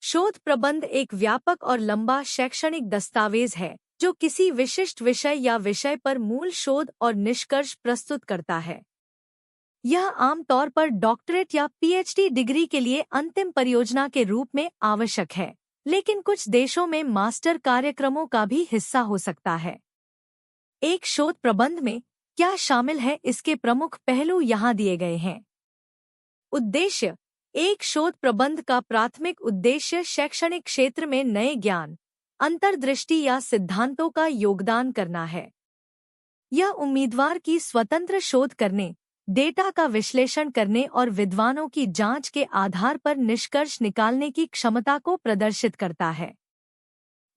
शोध प्रबंध एक व्यापक और लंबा शैक्षणिक दस्तावेज है जो किसी विशिष्ट विषय या विषय पर मूल शोध और निष्कर्ष प्रस्तुत करता है। यह आमतौर पर डॉक्टरेट या पीएचडी डिग्री के लिए अंतिम परियोजना के रूप में आवश्यक है, लेकिन कुछ देशों में मास्टर कार्यक्रमों का भी हिस्सा हो सकता है। एक शोध प्रबंध में क्या शामिल है, इसके प्रमुख पहलू यहाँ दिए गए हैं। उद्देश्य। एक शोध प्रबंध का प्राथमिक उद्देश्य शैक्षणिक क्षेत्र में नए ज्ञान, अंतर्दृष्टि या सिद्धांतों का योगदान करना है। यह उम्मीदवार की स्वतंत्र शोध करने, डेटा का विश्लेषण करने और विद्वानों की जांच के आधार पर निष्कर्ष निकालने की क्षमता को प्रदर्शित करता है।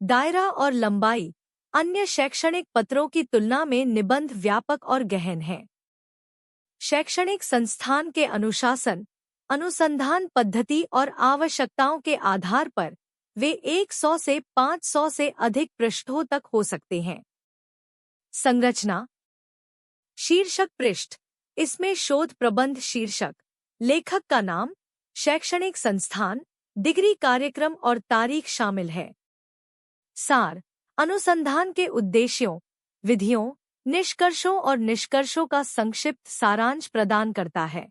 दायरा और लंबाई। अन्य शैक्षणिक पत्रों की तुलना में निबंध व्यापक और गहन है। शैक्षणिक संस्थान के अनुशासन, अनुसंधान पद्धति और आवश्यकताओं के आधार पर वे 100 से 500 से अधिक पृष्ठों तक हो सकते हैं। संरचना। शीर्षक पृष्ठ। इसमें शोध प्रबंध शीर्षक, लेखक का नाम, शैक्षणिक संस्थान, डिग्री कार्यक्रम और तारीख शामिल है। सार। अनुसंधान के उद्देश्यों, विधियों, निष्कर्षों और निष्कर्षों का संक्षिप्त सारांश प्रदान करता है।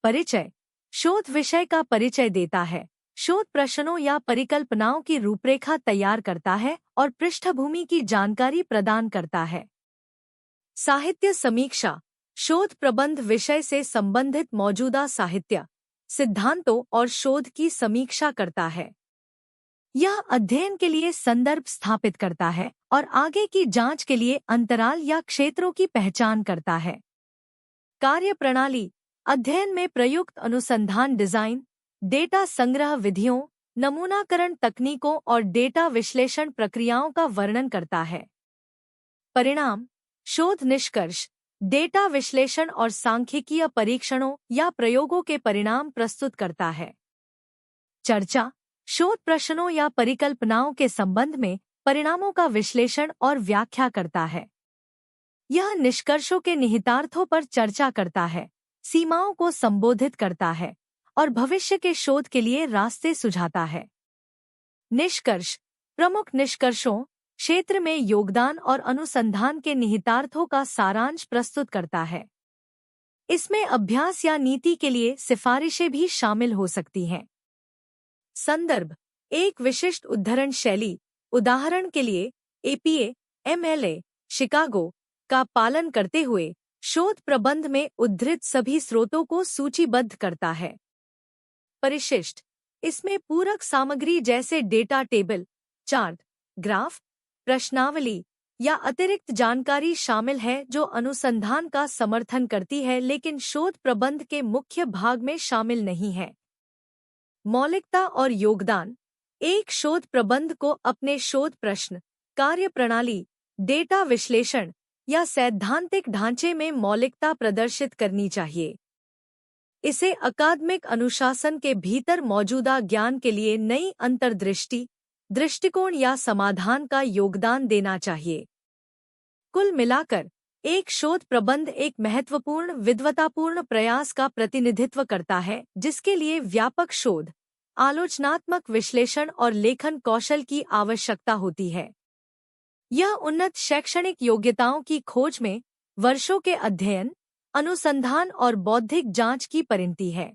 परिचय। शोध विषय का परिचय देता है, शोध प्रश्नों या परिकल्पनाओं की रूपरेखा तैयार करता है और पृष्ठभूमि की जानकारी प्रदान करता है। साहित्य समीक्षा। शोध प्रबंध विषय से संबंधित मौजूदा साहित्य, सिद्धांतों और शोध की समीक्षा करता है। यह अध्ययन के लिए संदर्भ स्थापित करता है और आगे की जांच के लिए अंतराल या क्षेत्रों की पहचान करता है। कार्यप्रणाली। अध्ययन में प्रयुक्त अनुसंधान डिजाइन, डेटा संग्रह विधियों, नमूनाकरण तकनीकों और डेटा विश्लेषण प्रक्रियाओं का वर्णन करता है। परिणाम। शोध निष्कर्ष, डेटा विश्लेषण और सांख्यिकीय परीक्षणों या प्रयोगों के परिणाम प्रस्तुत करता है। चर्चा। शोध प्रश्नों या परिकल्पनाओं के संबंध में परिणामों का विश्लेषण और व्याख्या करता है। यह निष्कर्षों के निहितार्थों पर चर्चा करता है, सीमाओं को संबोधित करता है और भविष्य के शोध के लिए रास्ते सुझाता है। निष्कर्ष। प्रमुख निष्कर्षों, क्षेत्र में योगदान और अनुसंधान के निहितार्थों का सारांश प्रस्तुत करता है। इसमें अभ्यास या नीति के लिए सिफारिशें भी शामिल हो सकती हैं। संदर्भ। एक विशिष्ट उद्धरण शैली, उदाहरण के लिए एपीए, एमएलए, शिकागो का पालन करते हुए शोध प्रबंध में उद्धृत सभी स्रोतों को सूचीबद्ध करता है। परिशिष्ट। इसमें पूरक सामग्री जैसे डेटा टेबल, चार्ट, ग्राफ, प्रश्नावली या अतिरिक्त जानकारी शामिल है जो अनुसंधान का समर्थन करती है लेकिन शोध प्रबंध के मुख्य भाग में शामिल नहीं है। मौलिकता और योगदान। एक शोध प्रबंध को अपने शोध प्रश्न, कार्यप्रणाली, डेटा विश्लेषण या सैद्धांतिक ढांचे में मौलिकता प्रदर्शित करनी चाहिए। इसे अकादमिक अनुशासन के भीतर मौजूदा ज्ञान के लिए नई अंतर्दृष्टि, दृष्टिकोण या समाधान का योगदान देना चाहिए। कुल मिलाकर एक शोध प्रबंध एक महत्वपूर्ण विद्वतापूर्ण प्रयास का प्रतिनिधित्व करता है जिसके लिए व्यापक शोध, आलोचनात्मक विश्लेषण और लेखन कौशल की आवश्यकता होती है। यह उन्नत शैक्षणिक योग्यताओं की खोज में वर्षों के अध्ययन, अनुसंधान और बौद्धिक जांच की परिणति है।